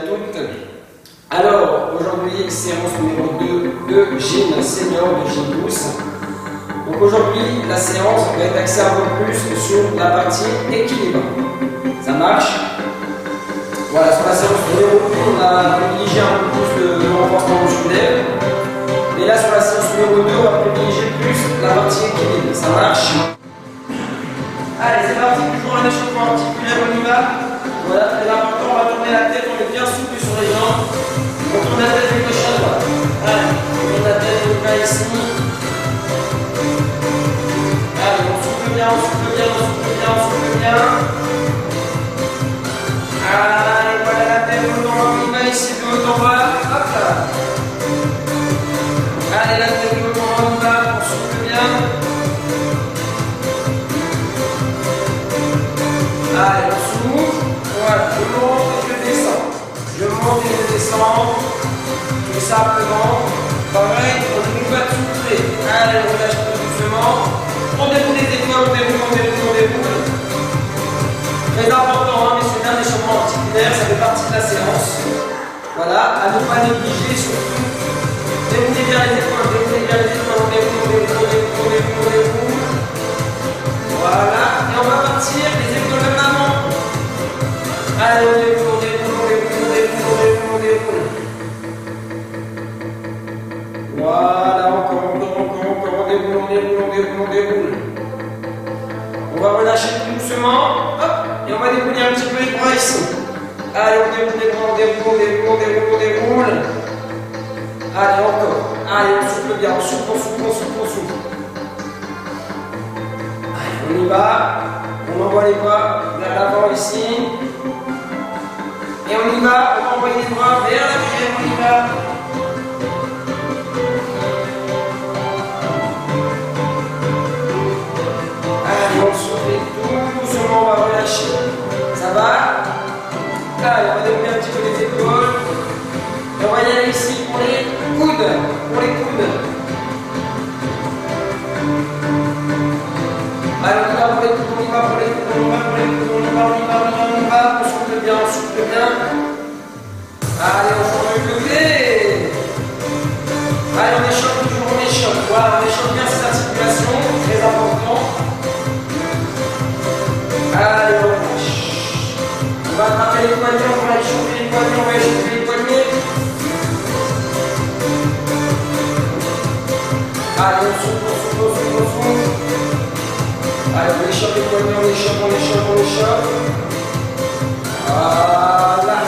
toutes. Alors, aujourd'hui, séance numéro 2 de gym senior, de gym douce. Donc aujourd'hui, la séance va être axée un peu plus sur la partie équilibre. Ça marche? Voilà, sur la séance numéro 1, on a privilégié un peu plus le renforcement musculaire. Et là, sur la séance numéro 2, on va privilégier plus la partie équilibre. Ça marche? Allez, c'est parti, toujours un échauffement articulaire, on y va. Voilà, très important, on va tourner la tête, on est bien souple sur les jambes. On tourne la tête de gauche à droite. Allez, on tourne la tête de bas ici. Allez, on souffle bien, on souffle bien, on souffle bien, on souffle bien. Allez, voilà la tête de haut en bas, on y va ici, de haut en bas. Hop là. Allez, la tête de haut en bas, on y va, on souffle bien. Allez, on souffle. Voilà, je monte et je descends. Je monte et je descends. Tout simplement. Pareil, on ne va pas souffler. Allez, on relâche tout doucement. On déroule les épaules, on déroule, on déroule, on déroule. Très important, hein, mais c'est un échauffement articulaire, ça fait partie de la séance. Voilà, à ne pas négliger surtout. Déroulez bien les épaules, déroulez bien les épaules, on déroule, on déroule, on déroule, on déroule, on déroule. Voilà, et on va partir les épaules de l'avant. Allez, on déroule, on déroule, on déroule, on déroule, on déroule, on déroule. Voilà, encore, on déroule, on déroule, on déroule, on déroule. On va relâcher tout doucement, hop, et on va dérouler un petit peu les bras ici. Allez, on déroule les bras, on déroule, on déroule, on déroule, on déroule. Allez, encore. Allez, on souffle bien, on souffle, on souffle, on souffle, on souffle. Allez, on y va. On envoie les bras vers l'avant ici. Et on y va, on envoie les bras vers l'arrière, on y va. Allez, on souffle tout doucement, on va relâcher. Ça va? Allez, on va dérouler un petit peu les épaules. Et on va y aller ici pour les coudes. Pour les coudes. Allez, on y va pour les coudes, on y va pour les coudes, on y va pour les coudes, on y va, on y va, on y va, on y va. On souffle bien, on souffle bien. Allez, on change de côté. Allez, on échauffe toujours, on échauffe. Voilà, on échauffe bien ces articulations, très important. Allez, on lâche. On va attraper les poignets, on va échauffer les poignets, on va échauffer les poignets. Allez, on souffle, on souffle, on souffle, on souffle. Allez, on échauffe les poignets, on échauffe, on échauffe, on échauffe. Voilà.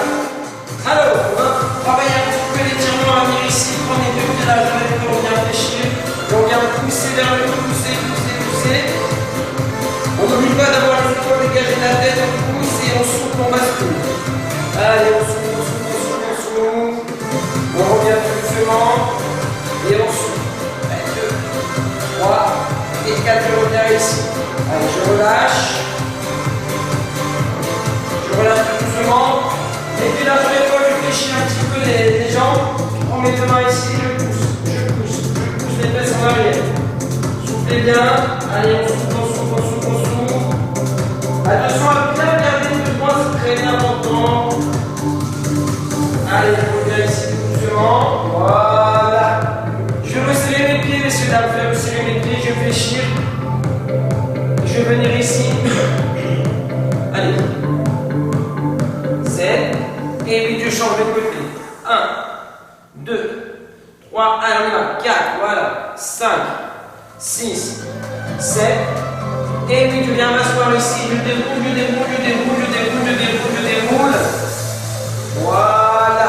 Alors, on va travailler un petit peu l'étirement à venir ici. Prenez deux pieds là, on vient fléchir. Et on vient pousser vers le haut, pousser, pousser, pousser. On n'oublie pas d'avoir les épaules dégagées de la tête, on pousse et on souffle, on bascule. Allez, on souffle, on souffle, on souffle, on souffle. On revient tout doucement. Et on souffle. 2, 3 et 4, je reviens ici. Allez, je relâche. Je relâche tout doucement. Et puis là, sur l'épaule, je fléchis un petit peu les jambes. Je prends mes deux mains ici, je pousse les fesses en arrière. Soufflez bien. Allez, on souffle, on souffle, on souffle, on souffle. Attention à bien garder le poids, c'est très important. Allez, je reviens ici tout doucement. Voilà. Je vais resserrer mes pieds, messieurs, dames. Je vais resserrer mes pieds, je vais fléchir. Je vais venir ici. Allez. 7. Et 8, je change de côté. 1, 2, 3, allez, on y va. 4, voilà. 5, 6, 7. Et 8, je viens m'asseoir ici. Je déroule, je déroule, je déroule, je déroule, je déroule, je déroule. Voilà.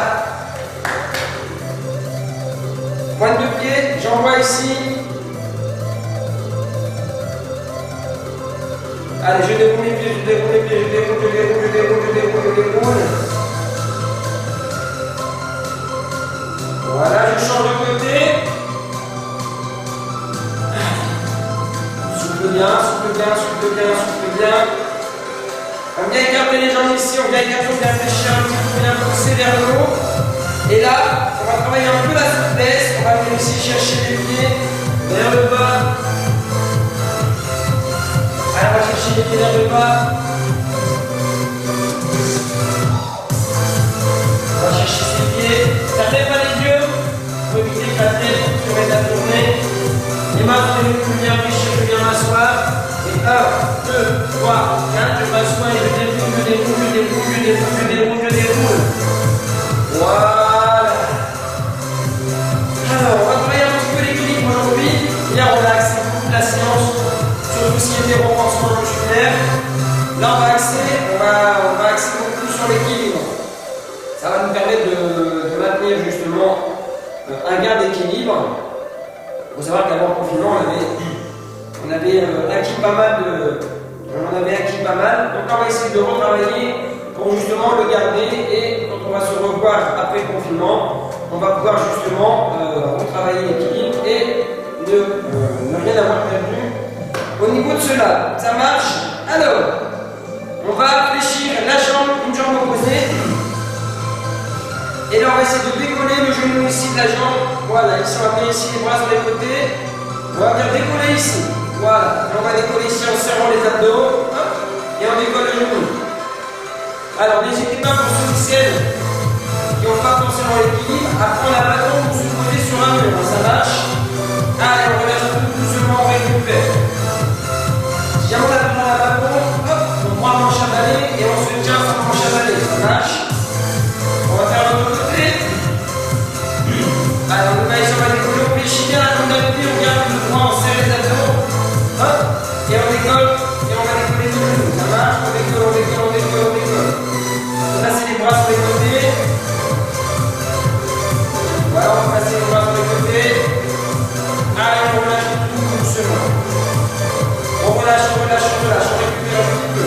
Pointe de pied, j'envoie ici. Allez, je déroule les pieds, je déroule les pieds, je déroule, je déroule, je déroule, je déroule, je déroule. Voilà, je change de côté. Souffle bien, souffle bien, souffle bien, souffle bien. On vient écarter les jambes ici, on vient écarter, on vient fléchir un petit peu, on vient pousser vers le haut. Et là, on va travailler un peu la souplesse. On va venir ici chercher les pieds vers le bas. Allez, on va chercher les pieds vers le bas. nous permettre de maintenir justement un gain d'équilibre. Il faut savoir qu'avant le confinement, on avait acquis pas mal. Donc on va essayer de retravailler pour justement le garder, et quand on va se revoir après le confinement, on va pouvoir justement retravailler l'équilibre et ne rien avoir perdu au niveau de cela. Ça marche? Alors, on va fléchir la jambe, une jambe opposée. Et là, on va essayer de décoller le genou ici de la jambe. Voilà, ici, on va venir ici les bras sur les côtés. On va venir décoller ici. Voilà, et on va décoller ici en serrant les abdos. Hop, et on décolle le genou. Alors, n'hésitez pas pour ceux et celles qui n'ont pas forcément l'équilibre à prendre un bâton pour se poser sur un mur. Ça marche? Allez, on relâche tout doucement, on récupère. Si jamais on a besoin d'un bâton, hop, on prend un manche à balai et on se tient sur le manche à balai. Ça marche? On va faire l'autre côté. Allez, on va ici, on va décoller, on fléchit bien la jambe d'appui, on garde le bras, on serre les abdos. Hop, et on décolle, et on va décoller le genou. Ça marche? On décolle, on décolle, on décolle, on décolle. On passe les bras sur les côtés. Voilà, on va passer les bras sur les côtés. Allez, on relâche tout doucement. On relâche, on relâche, on relâche, on récupère un petit peu.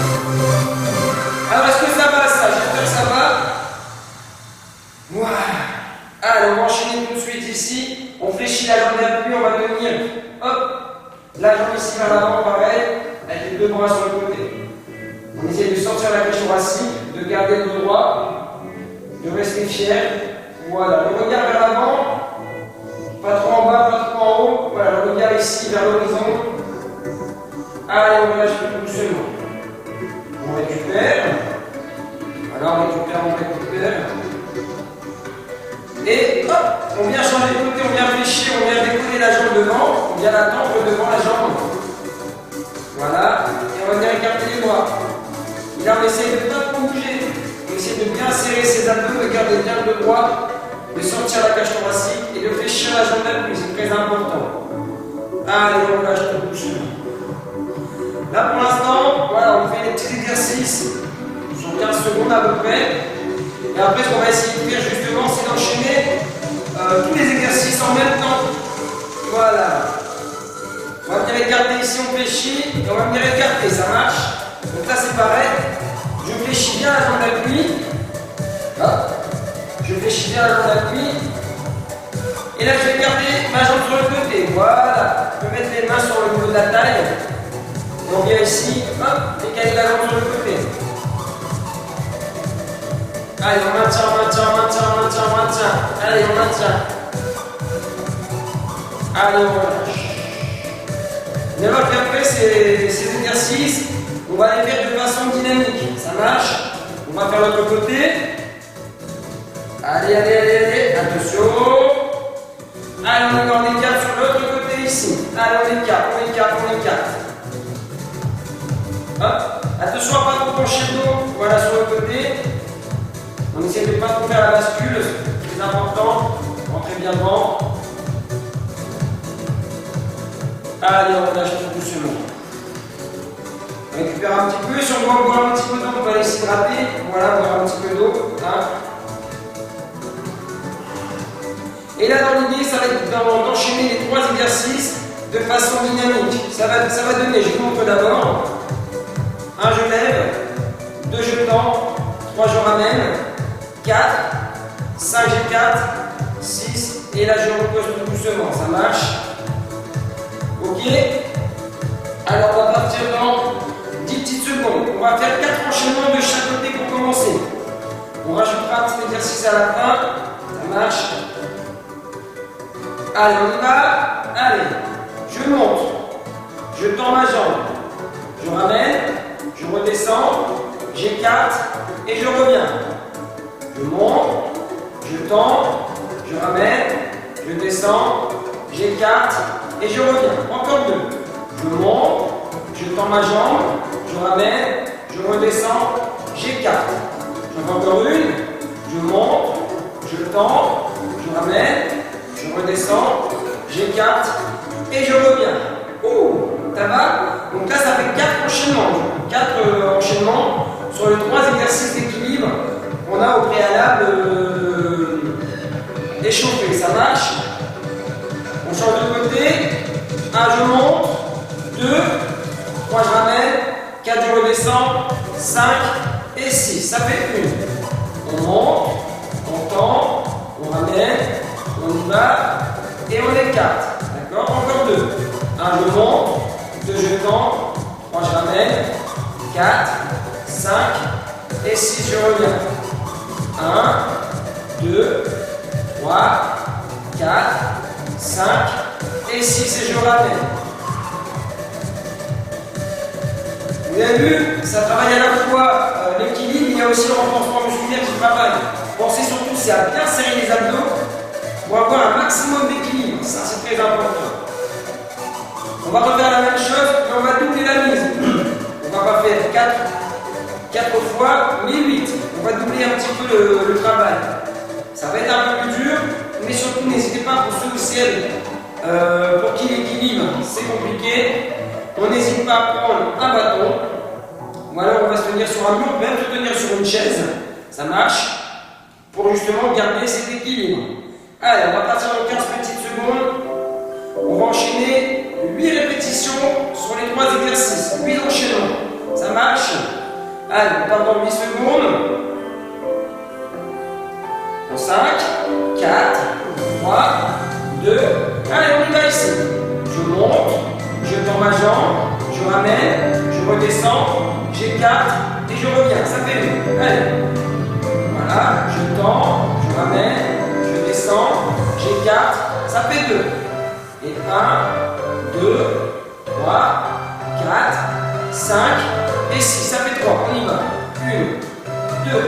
Alors, est-ce que ça va ça? J'espère que ça va. Voilà. Allez, on va enchaîner tout de suite ici. On fléchit la jambe d'appui, on va tenir. Hop. La jambe ici vers l'avant, pareil, avec les deux bras sur le côté. On essaie de sortir la cage thoracique, de garder le dos droit, de rester fier. Voilà, le regard vers l'avant, pas trop en bas, pas trop en haut. Voilà, le regard ici vers l'horizon. Allez, on relâche tout doucement. On récupère. Voilà, on récupère, on récupère. Et hop, on vient changer de côté, on vient fléchir, on vient décoller la jambe devant, on vient la tendre devant la jambe. Voilà, et on va venir écarter les bras. Et là, on essaie de ne pas trop bouger. On essaie de bien serrer ses abdos, de garder bien le dos droit, de sortir la cage thoracique et de fléchir la jambe d'appui, c'est très important. Allez, on relâche tout doucement. Là, pour l'instant, voilà, on fait des petits exercices sur 15 secondes à peu près. Et après, ce qu'on va essayer de faire justement, c'est d'enchaîner tous les exercices en même temps. Voilà. On va venir écarter ici, on fléchit, et on va venir écarter, ça marche. Donc là, c'est pareil. Je fléchis bien la jambe d'appui. Je fléchis bien la jambe d'appui. Et là, je vais écarter ma jambe sur le côté. Voilà. Je peux mettre les mains sur le niveau de la taille. Et on vient ici, hop, décaler la jambe sur le côté. Allez, on maintient, on maintient, on maintient, on maintient, on maintient. Allez, on maintient. Allez, on relâche. Et alors qu'après ces exercices, on va les faire de façon dynamique. Ça marche? On va faire l'autre côté. Allez, allez, allez, allez. Attention. Allez, on écarte sur l'autre côté ici. Allez, on écarte, on écarte, on écarte. Hop. Attention à ne pas trop pencher le dos. Voilà, sur le côté. On essaie de ne pas trop faire la bascule. C'est très important. Rentrez bien devant. Allez, on relâche tout doucement. On récupère un petit peu. Si on doit boire un petit peu d'eau, on va aller s'hydrater. Voilà, boire un petit peu d'eau. Hein. Et là, dans l'idée, ça va être d'enchaîner les 3 exercices de façon dynamique. Ça va donner, je vous montre d'abord. 1, je lève. 2, je tends. 3, je ramène. 4. 5, j'écarte. 6. Et là, je repose tout doucement. Ça marche. Ok. Alors, on va partir dans 10 petites secondes. On va faire 4 enchaînements de chaque côté pour commencer. On rajoutera un petit exercice à la fin. Ça marche. Allez, on y va. Allez. Je monte. Je tends ma jambe. Je ramène. Je redescends. J'écarte. Et je reviens. Je monte. Je tends. Je ramène. Je descends. J'écarte. Et je reviens. Encore 2. Je monte. Je tends ma jambe. Je ramène. Je redescends. J'écarte. J'en fais encore une. Je monte. Je tends. Je ramène. Je redescends. J'écarte. Et je reviens. Ouh, ça va? Donc là, ça fait 4 enchaînements. 4 enchaînements sur les 3 exercices d'équilibre qu'on a au préalable échauffé, ça marche. On change de côté. 1, je monte. 2, 3, je ramène. 4, je redescends. 5 et 6. Ça fait 1. On monte, on tend, on ramène, on y va et on écarte. D'accord? Encore 2. 1, je monte. 2, je tends. 3, je ramène. 4, 5 et 6, je reviens. 1, 2, 3, 4, 5 et 6 et je ramène. Vous avez vu, ça travaille à la fois l'équilibre, il y a aussi le renforcement musculaire qui travaille. Pensez surtout c'est à bien serrer les abdos pour avoir un maximum d'équilibre. Ça c'est très important. On va refaire la même chose, mais on va doubler la mise. On va pas faire 4 fois, mais 8. On va doubler un petit peu le travail. Ça va être un peu plus dur, mais surtout n'hésitez pas pour ceux ou celles pour qui l'équilibre c'est compliqué. On n'hésite pas à prendre un bâton, ou alors on va se tenir sur un mur, même se tenir sur une chaise, ça marche, pour justement garder cet équilibre. Allez, on va partir dans 15 petites secondes. On va enchaîner 8 répétitions sur les 3 exercices, 8 enchaînements. Ça marche? Allez, on part dans 8 secondes. Dans 5, 4, 3, 2, allez, on y va ici. Je monte, je tends ma jambe, je ramène, je redescends, j'écarte et je reviens. Ça fait 1. Allez. Voilà, je tends, je ramène, je descends, j'écarte, ça fait 2. Et 1, 2, 3, 4, 5 et 6. Ça fait 3. On y va. 1, 2,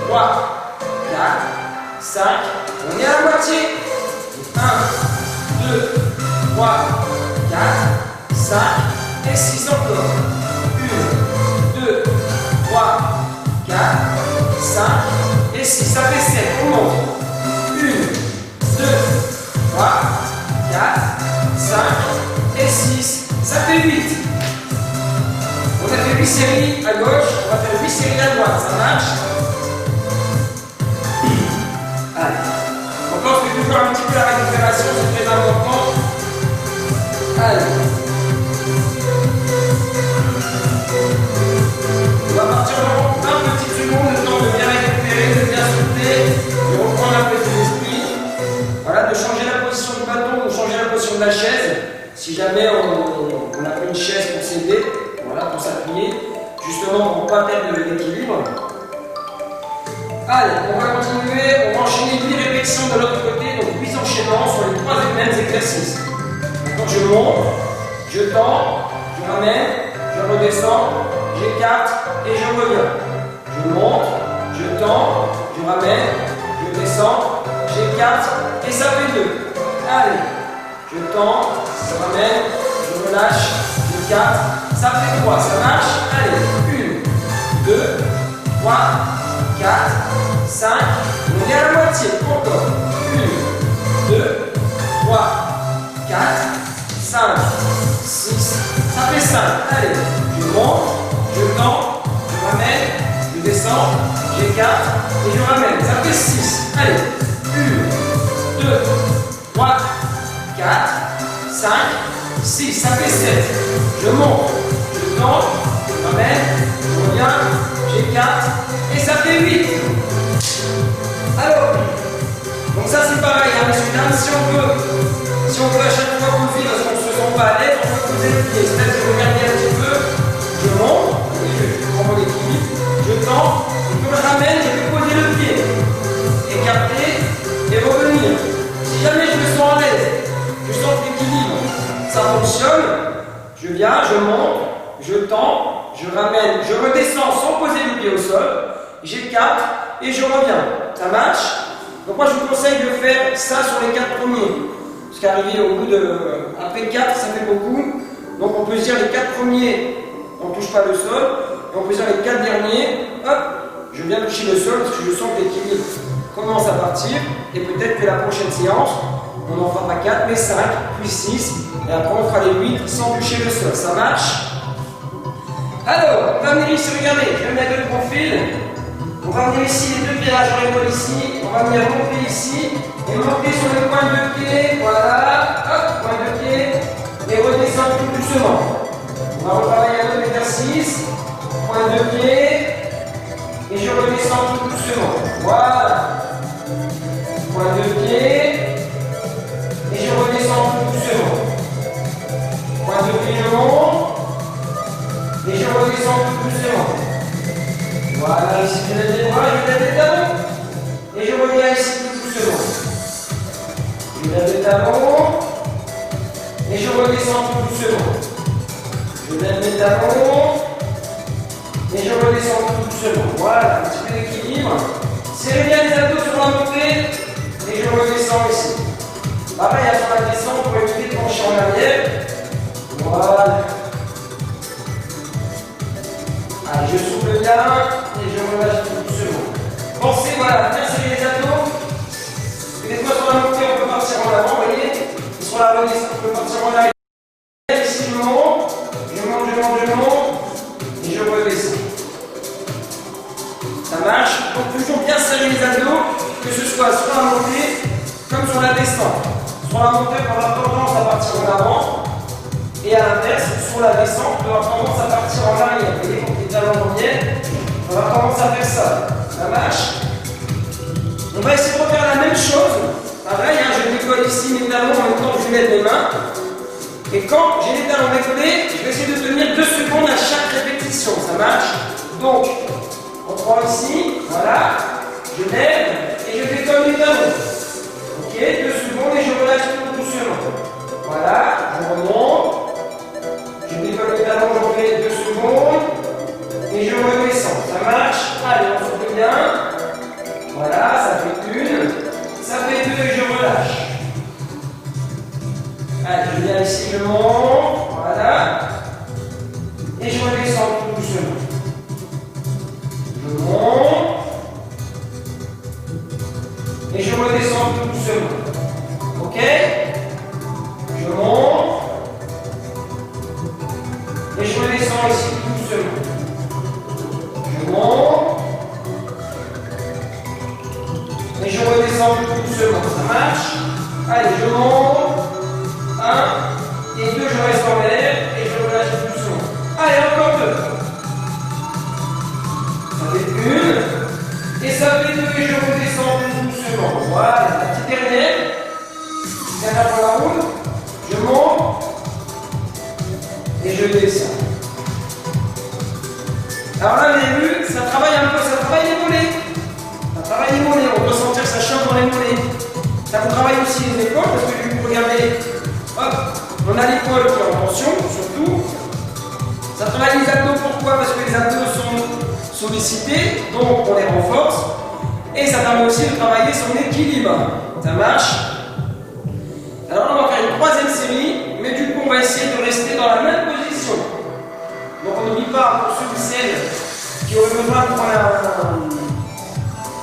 3, 4, 5. On est à la moitié. 1, 2, 3, 4, 5 et 6 encore. 1, 2, 3, 4, 5 et 6. Ça fait 7. On monte. 1, 2, 3, 4, 5 et 6. Ça fait 8. On a fait 8 séries à gauche, on va faire 8 séries à droite. Ça marche? Allez. Encore, on fait toujours un petit peu la récupération, c'est très important. Allez. On va partir dans 20 petites secondes, le temps de bien récupérer, de bien souffler, de reprendre un peu d'esprit. Voilà, de changer la position du bâton ou changer la position de la chaise. Si jamais on a pris une chaise pour s'aider, voilà, pour s'appuyer, justement pour ne pas perdre l'équilibre. Allez, on va continuer, on va enchaîner 8 répétitions de l'autre côté, donc 8 enchaînements sur les 3 mêmes exercices. Maintenant je monte, je tends, je ramène, je redescends, j'écarte et je reviens. Je monte, je tends, je ramène, je descends, j'écarte et ça fait 2. Allez, je tends, je ramène, je relâche, j'écarte, ça fait 3. Ça marche? Allez, 1, 2, 3, 4, 5, on est à la moitié, encore. 1, 2, 3, 4, 5, 6, ça fait 5. Allez, je monte, je tends, je ramène, je descends, j'écarte et je ramène. Ça fait 6. Allez, 1, 2, 3, 4, 5, 6, ça fait 7. Je monte, je tends, je ramène, je reviens, j'écarte et ça fait 8. Alors, donc ça c'est pareil, hein, messieurs, dames, si on peut à chaque fois poser parce qu'on ne se sent pas à l'aise, on peut poser le pied. C'est-à-dire, regardez un petit peu, je monte, je prends mon équilibre, je tends, et que je ramène, je vais poser le pied. Écarter et revenir. Si jamais je me sens à l'aise, je sens l'équilibre, ça fonctionne, je viens, je monte, je tends, je ramène, je redescends sans poser le pied au sol, j'écarte et je reviens. Ça marche? Donc moi je vous conseille de faire ça sur les 4 premiers. Parce qu'arriver au bout de... Après 4, ça fait beaucoup. Donc on peut se dire les 4 premiers, on ne touche pas le sol. Et on peut se dire les 4 derniers, hop, je viens toucher le sol parce que je sens que l'équilibre commence à partir. Et peut-être que la prochaine séance, on n'en fera pas 4, mais 5, puis 6. Et après on fera les 8 sans toucher le sol. Ça marche? Alors, on va venir ici, regardez, je vais mettre le profil. On va venir ici, les deux pieds à la jambe ici. On va venir monter ici et monter sur les pointes de pied. Voilà, hop, pointe de pied. Et redescendre tout doucement. On va retravailler un autre exercice. Pointe de pied. Et je redescends tout doucement. Voilà. Pointe de pied. Et je redescends tout doucement. Pointe de pied, je monte. Et je redescends tout doucement. Voilà, ici je lève les bras, je lève les talons. Et je reviens ici tout doucement. Je lève les talons. Et je redescends tout doucement. Je lève les talons. Et je redescends tout doucement. Voilà, un petit peu d'équilibre. Serrez bien les abdos sur la montée. Et je redescends ici. Pareil, sur la descente pour éviter de pencher en arrière. Voilà. Allez, je souffle bien et je relâche tout doucement. Pensez, voilà, bien serrer les abdos. Et des fois sur la montée, on peut partir en avant, vous voyez. Et sur la redescente, on peut partir en arrière. Ici, je monte, et je redescends. Ça marche. Donc, toujours bien serrer les abdos, que ce soit sur la montée comme sur la descente. Sur la montée, on aura tendance à partir en avant. Et à l'inverse, sur la descente, on aura tendance à partir en arrière. Vous voyez, quand les talons reviennent, on aura tendance à faire ça. Ça marche. On va essayer de refaire la même chose. Pareil, hein, je décolle ici mes talons en même temps que je lève mes mains. Et quand j'ai les talons décollés, je vais essayer de tenir 2 secondes à chaque répétition. Ça marche. Donc, on prend ici, voilà, je lève et je décolle les talons. Ok, 2 secondes et je relâche tout doucement. Voilà, je remonte. Je décolle les talons, j'en fais 2 secondes. Et je redescends. Ça marche. Allez, on se fait bien. Voilà, ça fait 1. Ça fait 2 et je relâche. Allez, je viens ici, je monte. Voilà. Et je redescends tout doucement. Je monte. Et je redescends tout doucement. Ok? Je monte. Et je redescends ici tout doucement. Je monte. Et je redescends tout doucement. Ça marche? Allez, je monte. 1 et 2, je reste en l'air et je relâche tout doucement. Allez, encore 2. Ça fait 1 et ça fait 2 et je redescends tout doucement. Voilà, la petite dernière. Dernière pour la route. Je monte et je descends. Alors là, vous avez vu, ça travaille un peu, ça travaille les mollets. Ça travaille les mollets, on peut sentir que ça choque dans les mollets. Ça vous travaille aussi les épaules parce que vous regardez, hop, on a l'épaule qui est en tension, surtout. Ça travaille les abdos, pourquoi? Parce que les abdos sont sollicités, donc on les renforce. Et ça permet aussi de travailler son équilibre. Ça marche? Alors là, on va faire une 3e série, mais du coup, on va essayer de rester dans la même position. Donc on n'oublie pas, pour ceux ou celles qui auraient besoin de prendre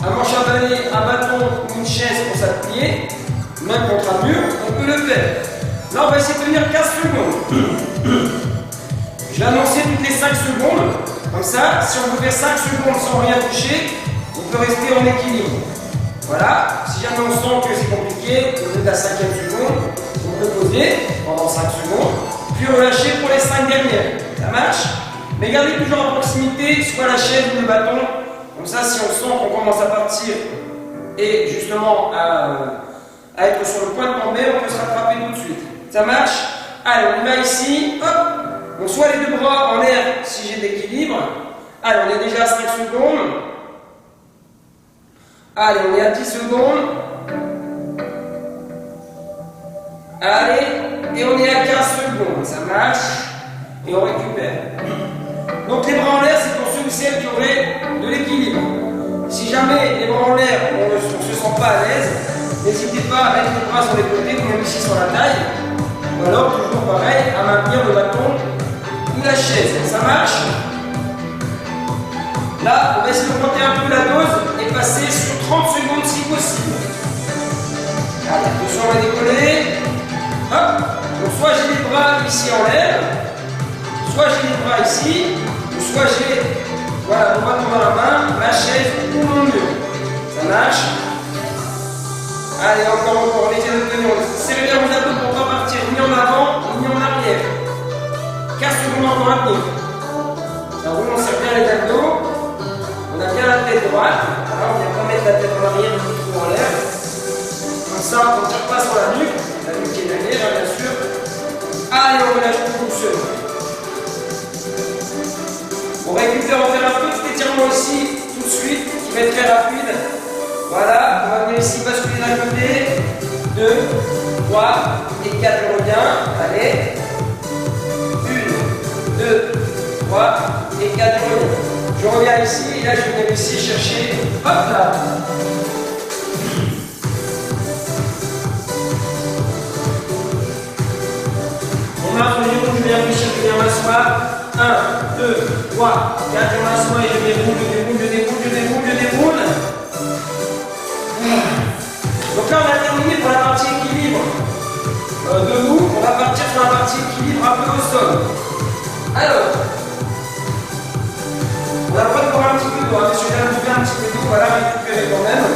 un manche à balai, un bâton ou une chaise pour s'appuyer, même contre un mur, on peut le faire. Là, on va essayer de tenir 15 secondes. Je vais annoncer toutes les 5 secondes. Comme ça, si on veut faire 5 secondes sans rien toucher, on peut rester en équilibre. Voilà. Si jamais on sent que c'est compliqué, vous êtes à la 5e seconde, on peut poser pendant 5 secondes, puis relâcher pour les 5 dernières. Ça marche? Mais gardez toujours à proximité, soit la chaise ou le bâton. Comme ça, si on sent qu'on commence à partir et justement à être sur le point de tomber, on peut se rattraper tout de suite. Ça marche? Allez, on y va ici. Hop. Donc, soit les 2 bras en l'air si j'ai de l'équilibre. Allez, on est déjà à 5 secondes. Allez, on est à 10 secondes. Allez, et on est à 15 secondes. Ça marche. Et on récupère. Donc, les bras en l'air, c'est pour ceux ou celles qui auraient de l'équilibre. Si jamais les bras en l'air, on ne se sent pas à l'aise, n'hésitez pas à mettre les bras sur les côtés, comme ici sur la taille. Ou alors, toujours pareil, à maintenir le bâton ou la chaise. Ça marche? Là, on va essayer d'augmenter un peu la dose et passer sur 30 secondes si possible. Allez, attention, on va décoller. Hop. Donc, soit j'ai les bras ici en l'air, soit j'ai les bras ici, ou soit j'ai Voilà, mon bâton dans la main, ma chaise ou mon mur. Ça marche. Allez, encore, on essaie de tenir. Serrez bien vos abdos pour ne pas partir ni en avant ni en arrière. 15 secondes encore à tenir. Ça roule, on serre bien les abdos. On a bien la tête droite. Alors, on ne vient pas mettre la tête en arrière, le tout en l'air. Comme ça, on ne tire pas sur la nuque qui est derrière, bien sûr. Allez, on relâche tout doucement. On récupère, on va faire un petit étirement ici, tout de suite, qui va être très rapide. Voilà, on va venir ici basculer d'un côté. 2, 3 et 4, je reviens. Allez. 1, 2, 3 et 4, je reviens. Je reviens ici, et là je vais venir ici chercher. Hop là. On marche le genou, je viens réfléchir, je viens m'asseoir. 1, 2, 3, 4, je m'assois et je déroule, je déroule, je déroule, je déroule, je déroule. Donc là, on a terminé pour la partie équilibre. Debout, on va partir sur la partie équilibre un peu au sol. Alors, on a le droit de boire un petit peu d'eau. Hein. Si je viens de boire un petit peu d'eau, voilà, récupérer quand même.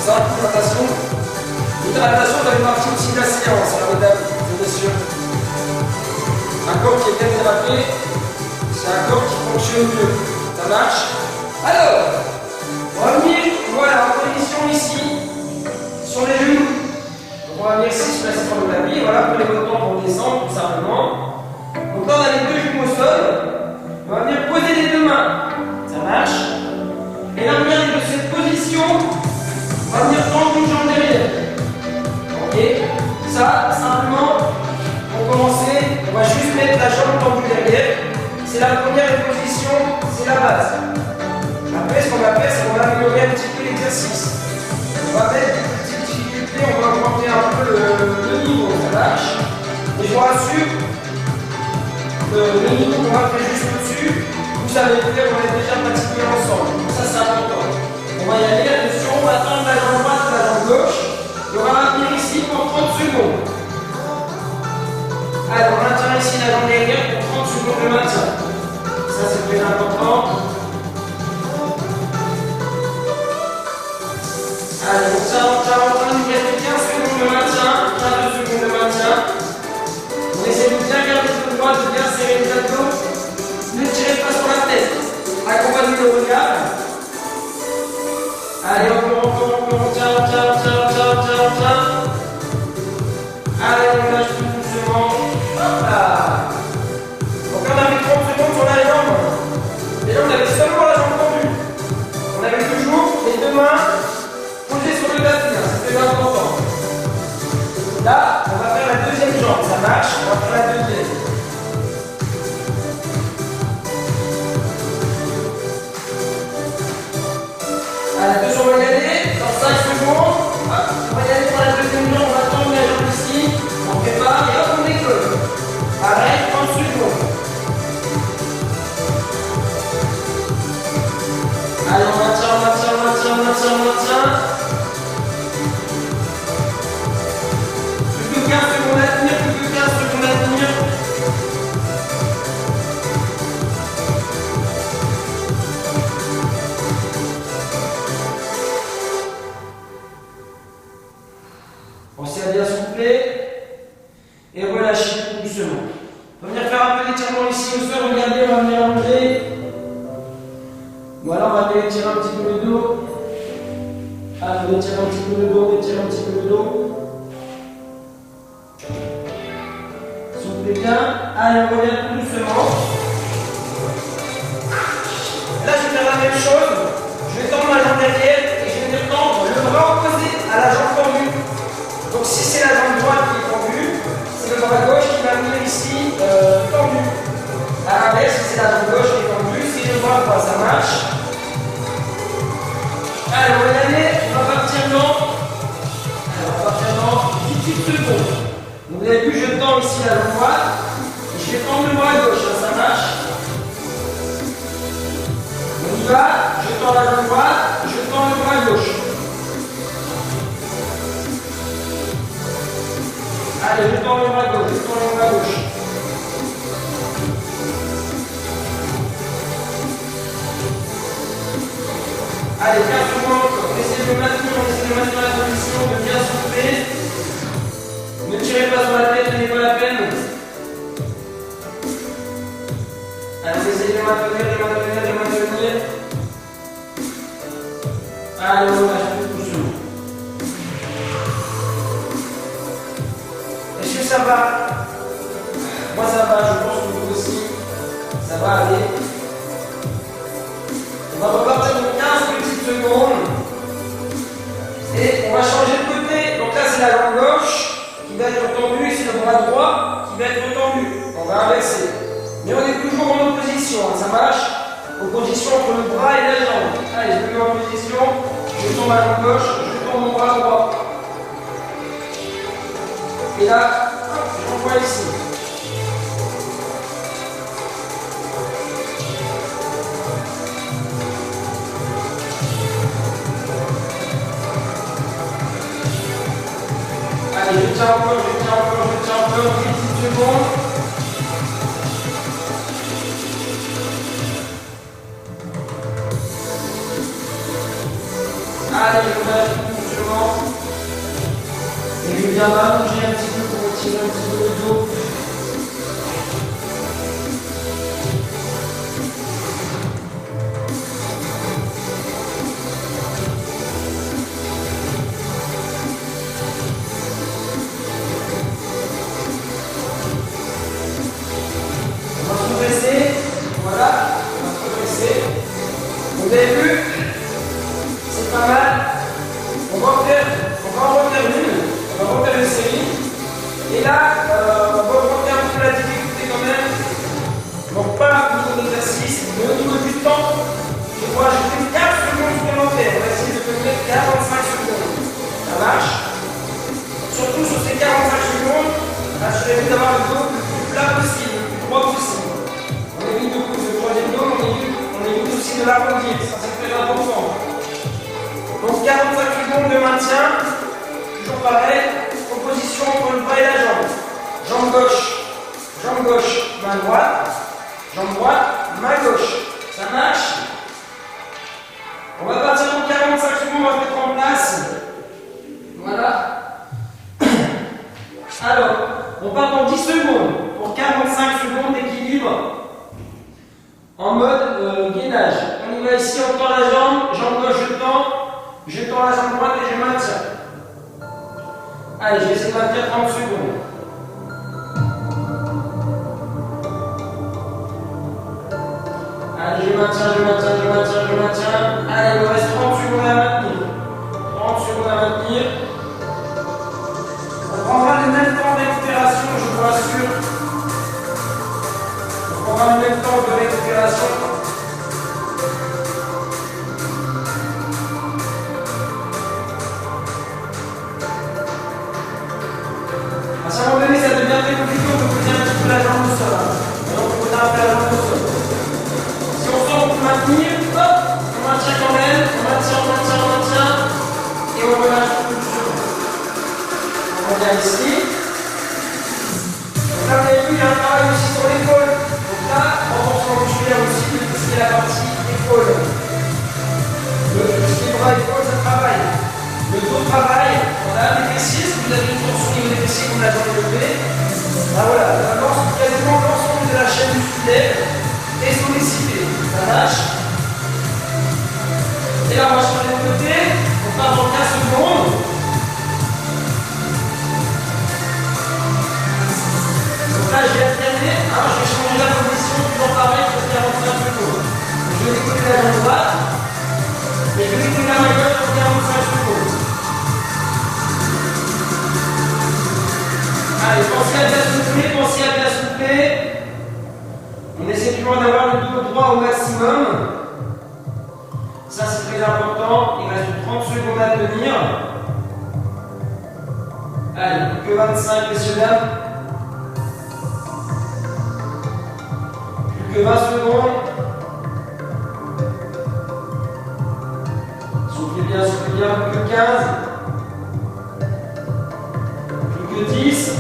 Ça, l'hydratation. L'hydratation fait partie aussi de la séance, hein, mesdames et messieurs. Un corps qui est bien hydraté, c'est un corps qui fonctionne mieux. Ça marche? Alors, on va venir, voilà, en position ici, sur les genoux. Donc on va venir ici se placer sur le tapis, voilà, pour les bottons pour descendre, tout simplement. Donc là, on a les deux genoux au sol. On va venir poser les deux mains. Ça marche? Et là, on vient de cette position, on va venir tendre une jambe derrière. Ok? Ça, simplement, pour commencer, on va juste mettre la jambe tendue derrière. C'est la première position, c'est la base. Après, ce qu'on va faire, c'est qu'on va améliorer un petit peu l'exercice. On va mettre des petites difficultés, on va augmenter un peu le niveau, ça marche. Et je vous rassure, le niveau qu'on va faire juste au-dessus, vous savez peut-être qu'on a déjà pratiqué ensemble. Ça, c'est important. On va y aller, attention, on va tendre la jambe droite et la jambe gauche. Et on va maintenir ici pour 30 secondes. Allez, on maintient ici la jambe derrière pour 30 secondes de maintien. Ça, c'est très important. Allez, donc ça, on nous reste 15 secondes de maintien, 15 secondes de maintien. On essaie de bien garder le droit, de bien serrer les abdos. Ne tirez pas sur la tête. Accompagnez le regard. Allez, encore, on tient. Allez, on lâche tout doucement. Hop là. Donc on avait 30 secondes sur la jambe. Et là, on avait seulement la jambe tendue. On avait toujours les deux mains posées sur le tapis. C'est très important. Là, on va faire la deuxième jambe. Ça marche. On va faire la deuxième. Allez, deux jambes, on va y aller. Dans 5 secondes. Hop, on va y aller pour la deuxième jambe. On va tendre la jambe ici. On prépare et hop, on décolle. Arrête, 30 secondes. Allez, on maintient. Plus que 15 secondes à tenir, Pensez à bien souffler et relâchez tout doucement. On va venir faire un peu d'étirement ici au sol. Regardez, on va venir allonger. Voilà, on va venir étirer un petit peu le dos. Allez, on étire un petit peu le dos, Soufflez bien. Allez, on revient tout doucement. Là, je vais faire la même chose. Je vais tendre la jambe derrière et je vais venir tendre le bras opposé à la jambe tendue. Donc, si c'est la jambe droite qui est tendue, c'est le bras gauche qui va venir ici tendu. À l'inverse, si c'est la jambe gauche qui est tendue, c'est le bras droit. Ça marche. Allez, on va y aller. On va partir dans 18 secondes. Donc, vous avez vu, je tends ici la jambe droite. Et je vais tendre le bras gauche. Ça marche. On y va. Je tends la jambe droite. Je tends le bras gauche. Allez, je tends le bras gauche. On va inverser. Mais on est toujours en opposition, hein, ça marche. Opposition entre le bras et la jambe. Allez, je me mets en position, je tourne ma jambe gauche, je tourne mon bras droit. Et là, j'envoie ici. Allez, je tiens encore, une petite seconde. Allez, je relâche doucement. Et je viens m'allonger un petit peu pour tirer un petit peu le dos. On va se dresser. Voilà, on va se dresser. Vous avez vu? C'est pas mal. On va en refaire une série. Et là, on va augmenter un peu la difficulté quand même. Donc pas au niveau d'exercice, mais au niveau du temps, je vois ajouter 4 secondes supplémentaires. On va essayer de tenir 45 secondes. Ça marche? Surtout sur ces 45 secondes, assurez-vous d'avoir le dos le plus plat possible, le plus droit possible. On évite de couper le troisième dos, on évite aussi de l'arrondir. Ça c'est très important. Donc 45 secondes de maintien, toujours pareil, opposition entre le bras et la jambe. Jambe gauche, main droite, jambe droite, main gauche. Ça marche? On va partir pour 45 secondes, on va mettre en place. Voilà. Alors, on part dans 10 secondes pour 45 secondes d'équilibre en mode gainage. On y va ici, on tend la jambe gauche, je tends la jambe droite et je maintiens. Allez, je vais essayer de maintenir 30 secondes. Allez, je maintiens. Allez, il me reste 30 secondes à maintenir. 30 secondes à maintenir. On prendra le même temps d'expiration, je vous rassure. On prendra le même temps de récupération. À un moment donné, ça devient très compliqué, on peut poser un petit peu la jambe au sol. Donc, on peut un peu la jambe au sol. Si on sent qu'on peut maintenir, hop, on maintient quand même, on maintient, et on relâche tout doucement. On revient ici. Donc là, vous avez vu, il y a un travail aussi sur l'épaule. Donc là, renforcement musculaire aussi, de tout ce qui est la partie épaule. Tout ce qui est bras, épaule, ça travaille. Le dos travaille, on a des fessiers, si vous avez une torsion au niveau des fessiers, vous l'avez développé. Ben voilà, quasiment l'ensemble de la chaîne musculaire est sollicité. Ça marche. Et là, on va sur les deux côtés, on part dans 15 secondes. Donc là, je vais alterner, je vais changer la position, toujours pareil pour 45 secondes. Je vais décoller la jambe droite, et je vais décoller la main gauche pour 45 secondes. Allez, pensez à bien souffler. On essaie toujours d'avoir le dos droit au maximum. Ça, c'est très important. Il reste 30 secondes à tenir. Allez, plus que 25, messieurs, dames. Plus que 20 secondes. Soufflez bien, plus que 15. Plus que 10.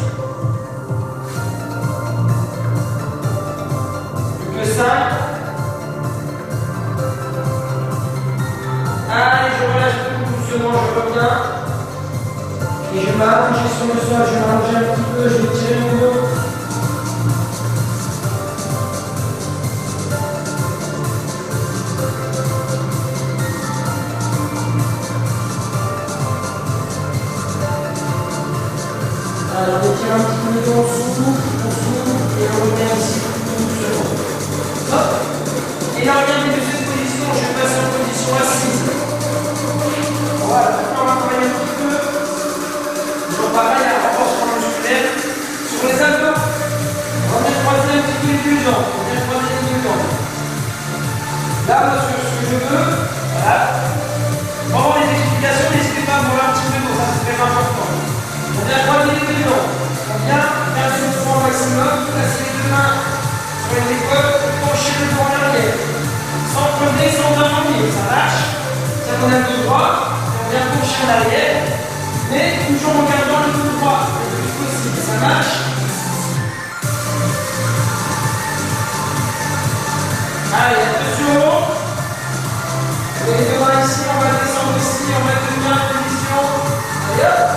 Plus que 5. Allez, je relâche tout doucement, je reviens. Et je m'allonge sur le sol, je m'allonge un petit peu, je vais tirer mon dos. Alors, on tire un petit peu le dos, on souffle, et on revient ici tout doucement. Hop. Et là, regardez de cette position, je vais passer en position assise. Voilà, on va travailler un petit peu. Donc pareil, un renforcement musculaire sur les abdos. On va mettre dedans. On vient croiser les deux jambes. Là, monsieur, ce que je veux, voilà. Pendant les explications, n'hésitez pas à me voir un petit peu d'eau, ça c'est très important. On vient croiser les deux jambes. On vient garder le poids au maximum, placer les deux mains sur les épaules, pencher le dos en arrière. Sans creuser, sans enlever, ça lâche. Ça on a le dos droit, et on vient pencher en arrière, mais toujours en gardant le dos droit le plus possible. Ça marche. Allez, attention. Les deux mains ici, on va descendre ici, on va tenir en position. Allez hop.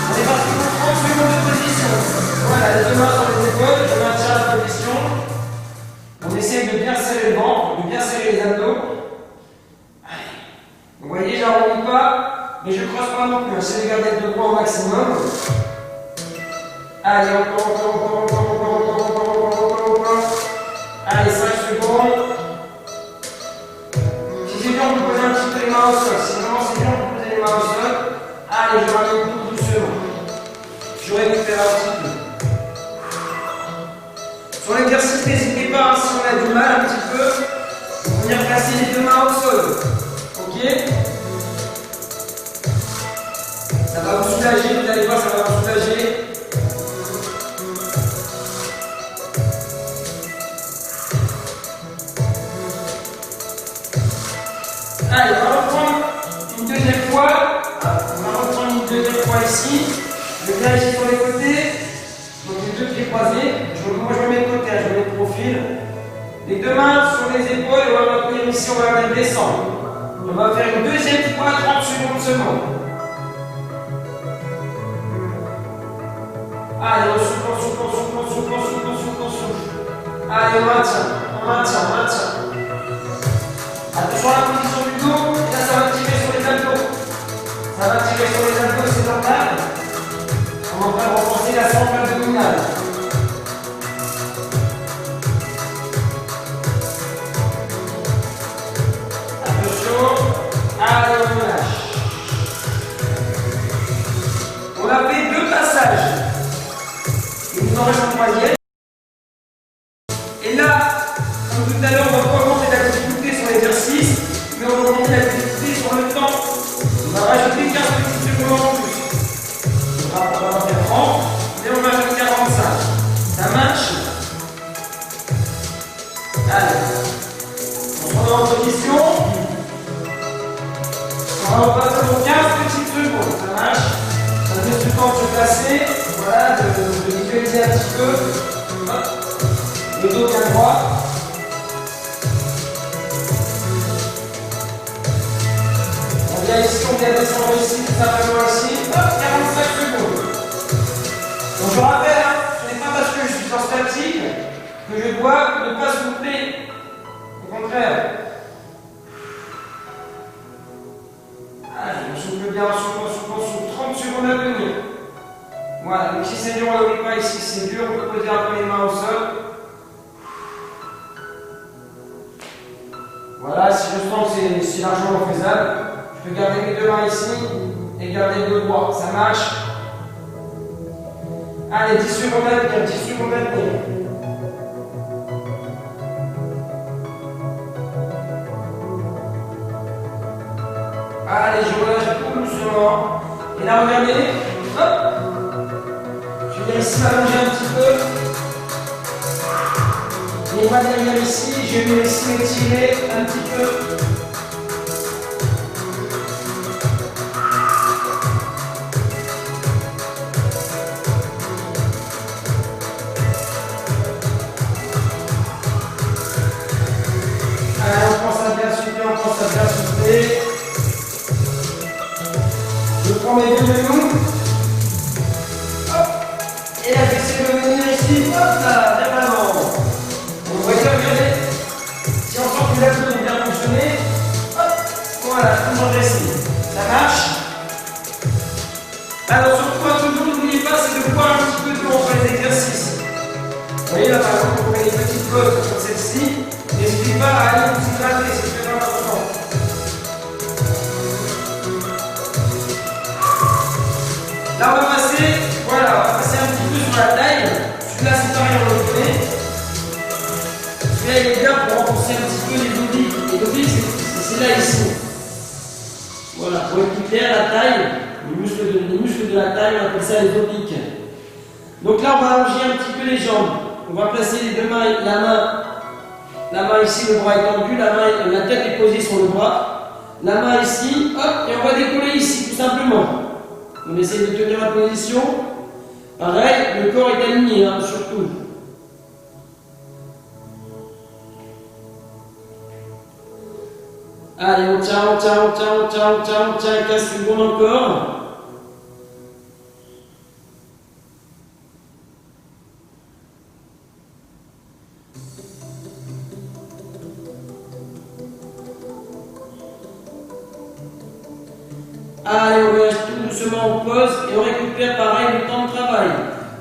On est parti pour 30 secondes de position. Voilà, les deux mains sur les épaules, je maintiens la position. On essaie de bien serrer le ventre, de bien serrer les abdos. Allez. Vous voyez, j'arrondis pas, mais je ne creuse pas non plus. J'essaie de garder le poids au maximum. Allez, encore. Allez, 5 secondes. Si c'est dur, vous posez un petit peu les mains au sol. Si vraiment c'est dur, vous posez les mains au sol. Allez, je ramène tout doucement. Je récupère un petit peu. Sur l'exercice, n'hésitez pas, si on a du mal un petit peu, on vient placer les deux mains au sol. Ok? Ça va vous soulager, vous allez voir, ça va vous soulager. Allez, on va reprendre une deuxième fois. On va reprendre une deuxième fois ici. Je viens ici sur les côtés. Donc les deux pieds croisés. Moi je me mets de côté, je me mets de profil. Les deux mains sur les épaules et on va venir ici, on va descendre. On va faire une deuxième fois, 30 secondes seulement. Allez, on souffle. Allez, on maintient. Attention à la position du dos, et là ça va tirer sur les abdos. Ça va tirer sur les abdos, c'est normal. On est en train de renforcer la sangle abdominale. Attention, allez on relâche. On a fait 2 passages. Il nous en reste un troisième. Et là, comme tout à l'heure, on va pas augmenter la difficulté sur l'exercice, mais on va augmenter la difficulté sur le temps. On va rajouter 15 petites secondes en plus. On va faire 30, et on va faire 45. Ça marche? Allez. On se remet en position. On va repasser pour 15 petites secondes. Ça marche? Ça nous laisse du temps de se placer. Voilà, de visualiser un petit peu. Hop. Le dos bien droit. On vient ici, on vient descendre ici, tout simplement ici. Hop, 45 secondes. Donc je rappelle, hein, ce n'est pas parce que je suis en statique que je dois ne pas souffler. Au contraire. Allez, on souffle bien, on souffle. 30 secondes à tenir. Voilà, donc si c'est dur, on n'oublie pas ici, c'est dur, on peut poser un peu les mains au sol. Voilà, si je sens que c'est largement faisable, je peux garder les deux mains ici et garder le dos droit. Ça marche? Allez, 10 secondes à tenir, 10 secondes à tenir. Allez, je relâche tout doucement. Et là, regardez. Hop. Je viens ici m'allonger un petit peu. Les bras derrière ici, je vais ici m'étirer un petit peu. Allez, on pense à bien souffler, Je prends mes deux genoux. Hop. Et là, j'essaie de venir ici. Hop là, vers l'avant. Vous voyez, regardez. Si on sent que l'abdos est bien fonctionné, hop, voilà, toujours dressé. Ça marche. Alors, surtout, toujours, n'oubliez pas, c'est de boire un petit peu d'eau entre les exercices. Vous voyez, là, par exemple, on fait des petites pauses comme celle-ci. N'hésitez pas à aller vous hydrater, c'est très important. Là, on va passer, voilà, on va passer un petit peu sur la taille. Celui-là, c'est pareil, on le fait. là ici. Voilà, pour récupérer la taille, les muscles de la taille, on appelle ça les obliques. Donc là, on va allonger un petit peu les jambes. On va placer les deux mains, la main ici, le bras est tendu, la tête est posée sur le bras, la main ici, hop, et on va décoller ici, tout simplement. On essaie de tenir la position. Pareil, le corps est aligné, hein, surtout. Allez, on tient, 15 secondes encore. Allez, on reste tout doucement en pause et on récupère pareil le temps de travail.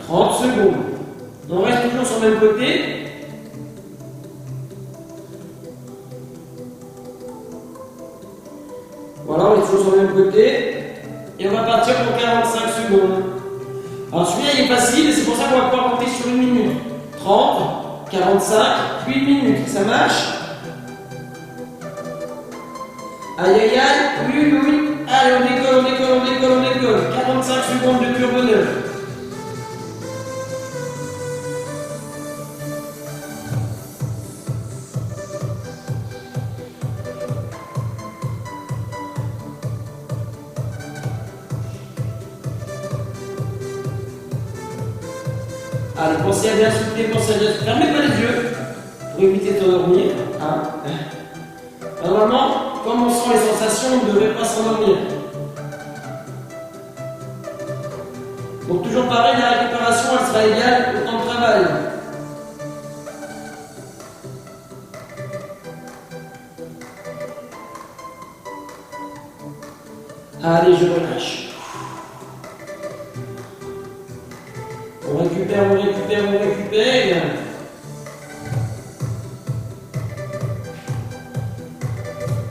30 secondes. On reste toujours sur le même côté. Voilà, on est toujours sur le même côté. Et on va partir pour 45 secondes. Alors celui-là il est facile, c'est pour ça qu'on va pouvoir compter sur 1 minute. 30, 45, puis 1 minute. Ça marche? Aïe aïe aïe, oui. Allez, on décolle. 45 secondes de pur bonheur. Allez, pensez à bien souffler, Fermez pas les yeux pour éviter de t'endormir. Hein. Normalement, comme on sent les sensations, on ne devrait pas s'endormir. Donc toujours pareil, la récupération elle sera égale au temps de travail. Allez, je relâche. On récupère.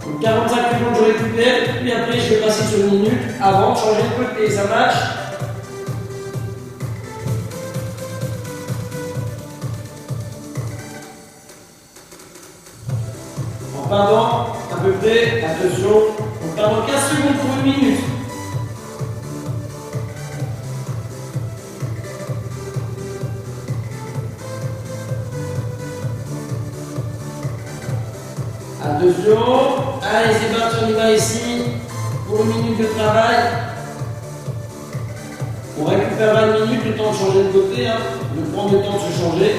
Donc 45 secondes, je récupère, puis après je vais passer sur 1 minute avant de changer de côté. Ça marche? Pendant à peu près, attention, pendant 15 secondes pour 1 minute. Attention, allez c'est parti, on y va ici pour 1 minute de travail. On récupérera 1 minute, le temps de changer de côté, hein, de prendre le temps de se changer.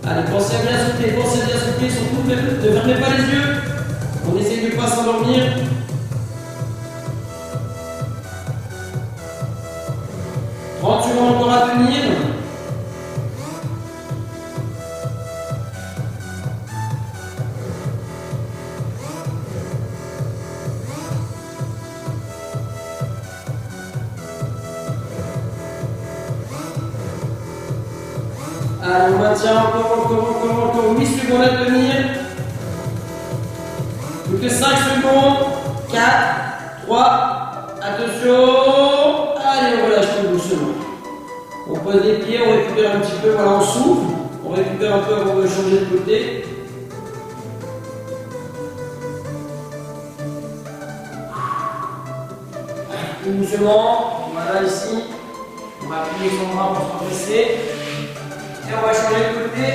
Allez, pensez à bien souffler, surtout ne fermez pas les yeux. On essaie de ne pas s'endormir. « 30 secondes encore à tenir. Allez, on maintient encore 8 secondes à tenir. Plus que 5 secondes. 4, 3, attention. Allez, on relâche tout doucement. On pose les pieds, on récupère un petit peu, voilà, on souffle. On récupère un peu avant de changer de côté. Tout doucement, voilà ici. On va appuyer son bras pour se redresser. Et on va changer de côté.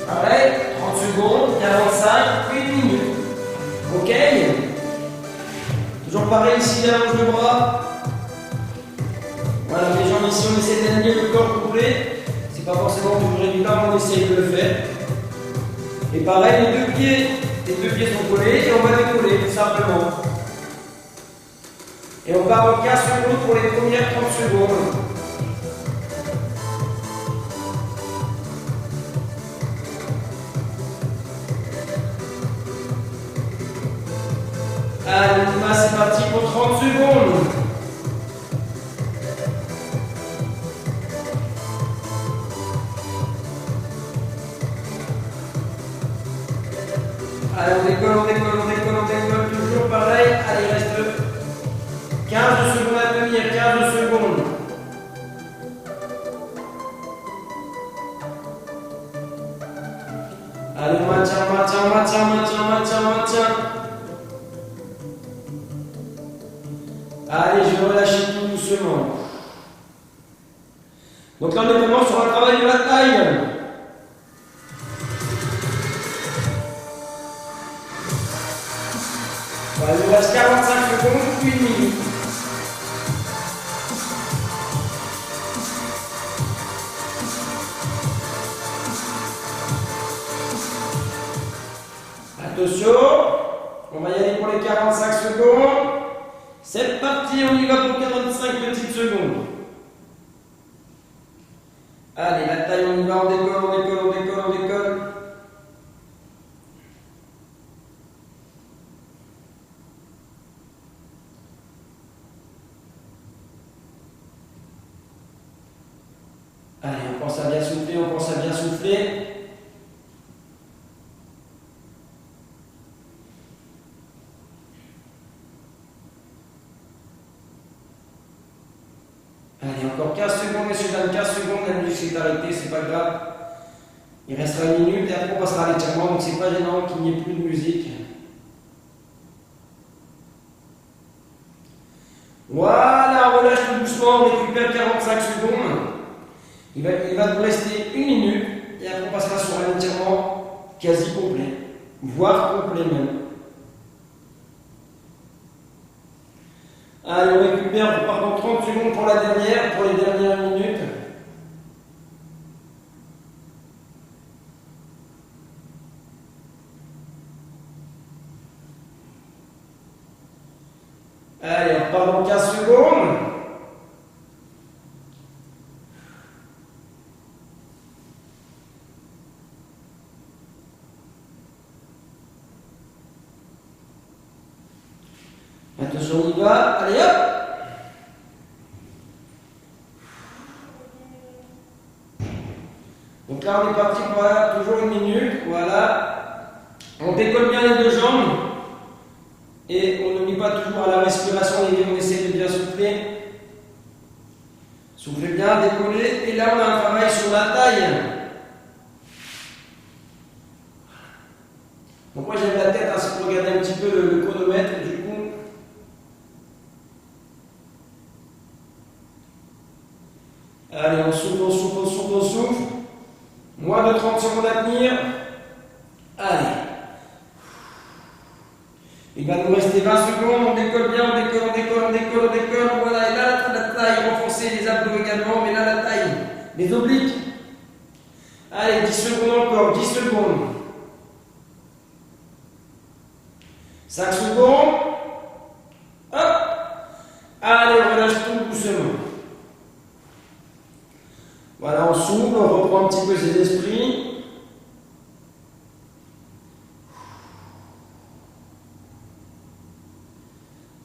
Pareil, 30 secondes, 45, puis 1 minute. Ok? Toujours pareil ici, allonge le bras. Voilà, les jambes ici, on essaie d'aligner le corps complet. C'est pas forcément toujours évident, mais on essaye de le faire. Et pareil, les deux pieds sont collés et on va décoller tout simplement. Et on part en 15 secondes pour les premières 30 secondes. Allez, c'est parti pour 30 secondes. Allez, on décolle, toujours pareil. Allez, il reste doucement. Donc là, on est vraiment sur un travail de la taille. Voilà, il nous reste 45 secondes, puis 1 minute. Attention, on va y aller pour les 45 secondes. C'est parti, on y va pour 45 petites secondes. Allez, la taille, on y va, on décolle, on décolle, on décolle, on décolle. Allez, on pense à bien souffler, on pense à bien souffler. Allez, encore 15 secondes, messieurs, dames, 15 secondes, la musique s'est arrêtée, c'est pas grave. Il restera 1 minute et après on passera à l'étirement, donc c'est pas gênant qu'il n'y ait plus de musique. Voilà, on relâche tout doucement, on récupère 45 secondes. Il va nous rester 1 minute et après on passera sur un étirement quasi complet, voire complet même. Allez, on récupère, on part dans 30 secondes pour la dernière, pour les dernières minutes. Allez, on part dans 15 secondes. Attention, on y va. Allez, hop! Donc là, on est parti pour toujours 1 minute. Voilà. On décolle bien les 2 jambes. Et on n'oublie pas toujours à la respiration, on essaie de bien souffler. Soufflez bien, décollez. Et là, on a un travail sur la taille. Donc moi, j'aime la tête, hein, si vous regardez un petit peu le chronomètre, du coup. Allez, on souffle, on souffle, on souffle, on souffle. Moins de 30 secondes à tenir. Allez. Il va nous rester 20 secondes, on décolle bien, on décolle, on décolle, on décolle, on décolle. Voilà, et là, la taille, renforcer les abdos également, mais là, la taille, les obliques. Allez, 10 secondes encore, 10 secondes. 5 secondes. Hop. Allez, on relâche tout doucement. Voilà, on souffle, on reprend un petit peu ses esprits.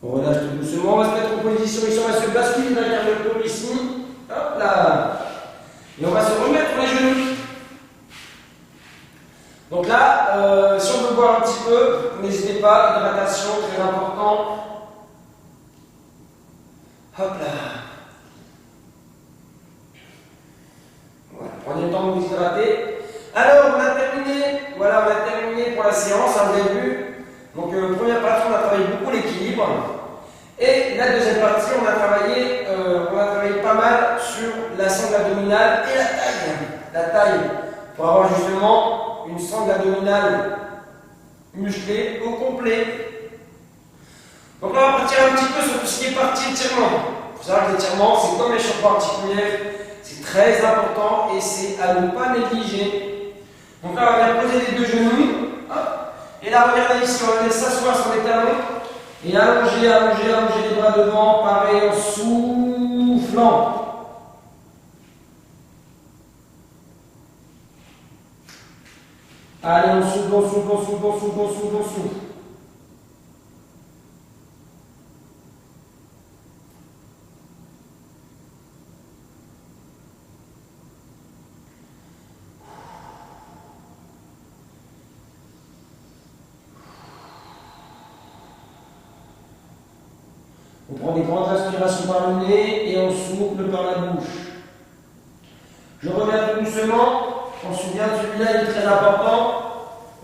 On relâche tout doucement, on va se mettre en position ici, on va se basculer derrière le dos ici. Hop là. Et on va se remettre les genoux. Donc là, si on veut boire un petit peu, n'hésitez pas, hydratation, très important. Hop là. Voilà, prenez le temps de vous hydrater. Alors, on a terminé. Voilà, on a terminé pour la séance, hein, vous avez vu. Donc, première partie, on a travaillé beaucoup l'équilibre. Et la deuxième partie, on a travaillé pas mal sur la sangle abdominale et la taille. La taille, pour avoir justement une sangle abdominale musclée au complet. Donc là, on va partir un petit peu sur tout ce qui est partie étirement. Il faut savoir que l'étirement, c'est comme les champs articulaires, c'est très important et c'est à ne pas négliger. Donc là, on va bien poser les 2 genoux. Hop. Et là, regardez ici, on va laisser s'asseoir sur les talons. Et allonger, allonger, allonger les bras devant, pareil, en soufflant. Allez, on souffle, on souffle, on souffle, on souffle, on souffle, on souffle. On prend des grandes inspirations par le nez et on souffle par la bouche. Je reviens tout doucement. On se souvient de celui-là, il est très important.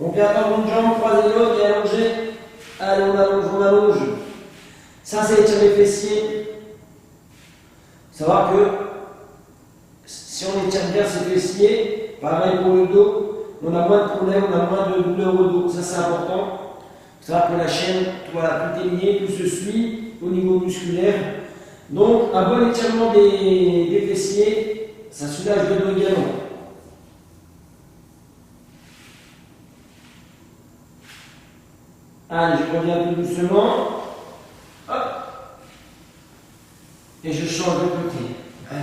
On vient tendre une jambe, croiser l'autre et allonger. Allez, on allonge, on allonge. Ça, c'est étirer les fessiers. Savoir que si on étire bien ses fessiers, pareil pour le dos, on a moins de problèmes, on a moins de douleur au dos. Ça, c'est important. Savoir que la chaîne, voilà, tout est lié, tout se suit au niveau musculaire. Donc, un bon étirement des fessiers, ça soulage le dos également. Allez, je reviens tout doucement. Hop. Et je change de côté. Allez.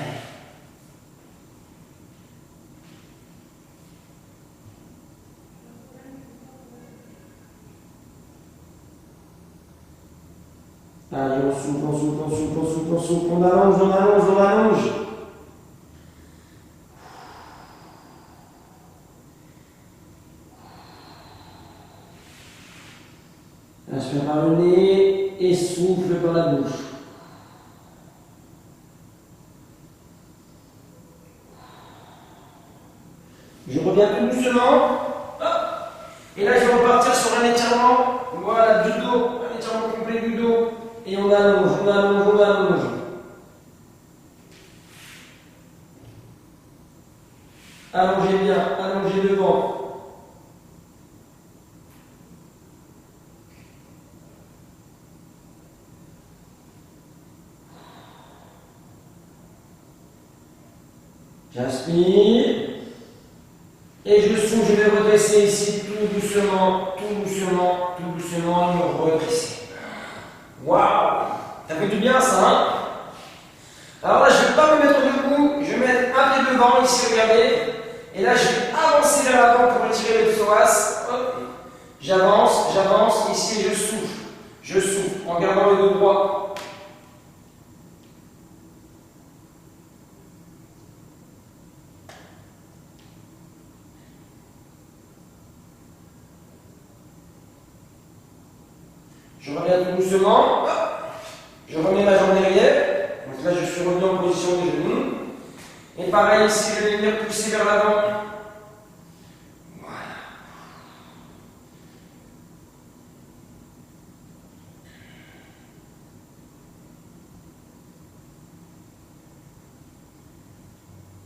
Allez, on souffle, on souffle, on souffle, on souffle, on souffle, on allonge, on allonge, on allonge. Inspire par le nez et souffle par la bouche. Je reviens tout doucement. Hop. Et là, je vais repartir sur un étirement. Voilà, du dos, un étirement complet du dos. Et on allonge, on allonge, on allonge. Allongez bien, allongez devant. J'inspire. Et je souffle, je vais redresser ici tout doucement, tout doucement, tout doucement, et me redresser. Waouh! Ça fait du bien ça, hein? Alors là, je ne vais pas me mettre debout, je vais mettre un pied devant, ici, regardez. Et là, je vais avancer vers l'avant pour retirer le psoas. Hop. J'avance, j'avance, ici, je souffle, en gardant le dos droit. Je reviens tout doucement, je remets ma jambe derrière, donc là je suis revenu en position des genoux, et pareil ici je vais venir pousser vers l'avant, voilà.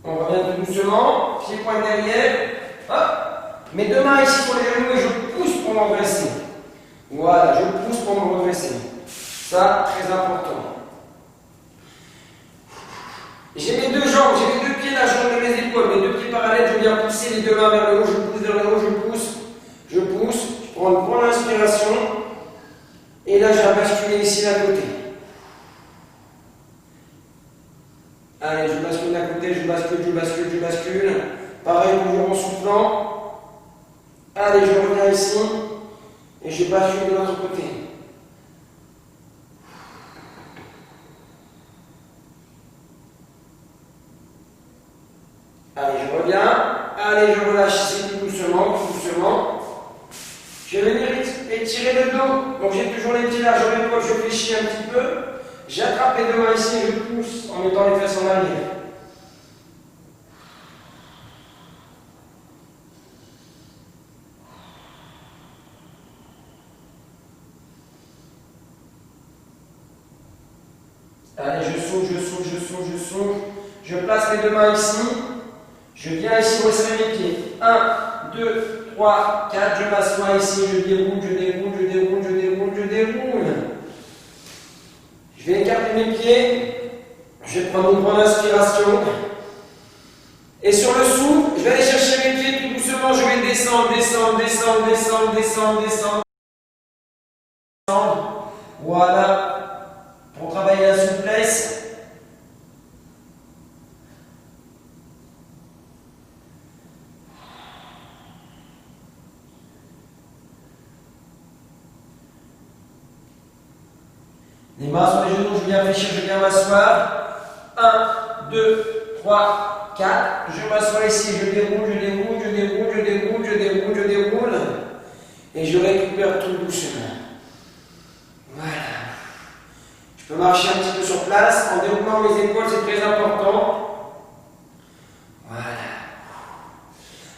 On revient tout doucement, pied pointe derrière, hop, mes deux mains ici pour les genoux et je pousse pour m'engraisser. Voilà, je pousse pour me redresser. Ça, très important. J'ai mes deux jambes, j'ai mes deux pieds, la jambe de mes épaules, mes deux pieds parallèles, je viens pousser les deux mains vers le haut, je pousse vers le haut, je pousse, je prends une grande inspiration, et là, je vais basculer ici d'un côté. Allez, je bascule d'un côté, je bascule, je bascule, je bascule. Pareil, toujours en soufflant. Allez, je reviens ici. Et je bascule de l'autre côté. Allez, je reviens. Allez, je relâche ici tout doucement, tout doucement. Je vais venir étirer le dos. Donc j'ai toujours les pieds larges sur l'épaule, je fléchis un petit peu. J'attrape les deux mains ici et je pousse en mettant les fesses en arrière. Allez, je souffle, je souffle, je souffle, je souffle. Je place mes deux mains ici. Je viens ici resserrer mes pieds. 1, 2, 3, 4. Je m'assois ici. Je déroule, je déroule, je déroule, je déroule, je déroule. Je vais écarter mes pieds. Je vais prendre une grande inspiration. Et sur le souffle, je vais aller chercher mes pieds tout doucement. Je vais descendre, descendre, descendre, descendre, descendre, descendre. Voilà. Pour travailler la souplesse. Les mains sur les genoux, je viens fléchir, je viens m'asseoir. 1, 2, 3, 4. Je m'assois ici, je déroule, je déroule, je déroule, je déroule, je déroule, je déroule. Et je récupère tout doucement. Voilà. Je peux marcher un petit peu sur place en déroulant mes épaules, c'est très important. Voilà.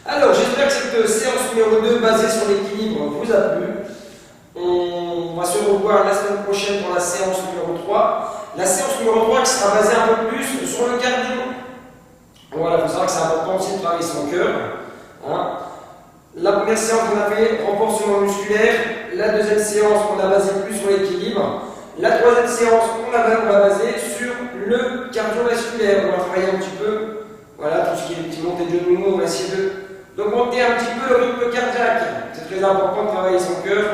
Alors, j'espère que cette séance numéro 2 basée sur l'équilibre vous a plu. On va se revoir la semaine prochaine pour la séance numéro 3. La séance numéro 3 qui sera basée un peu plus sur le cardio. Voilà, il faut savoir que c'est important aussi de travailler son cœur. Hein. La première séance qu'on a fait, renforcement musculaire. La deuxième séance, on a basé plus sur l'équilibre. La troisième séance, on va baser sur le cardiovasculaire. On va travailler un petit peu, voilà, tout ce qui est les petits montées de genoux. On va essayer d'augmenter un petit peu le rythme cardiaque. C'est très important de travailler son cœur.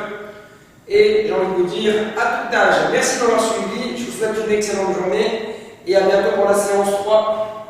Et j'ai envie de vous dire à tout âge. Merci de m'avoir suivi. Je vous souhaite une excellente journée et à bientôt pour la séance 3.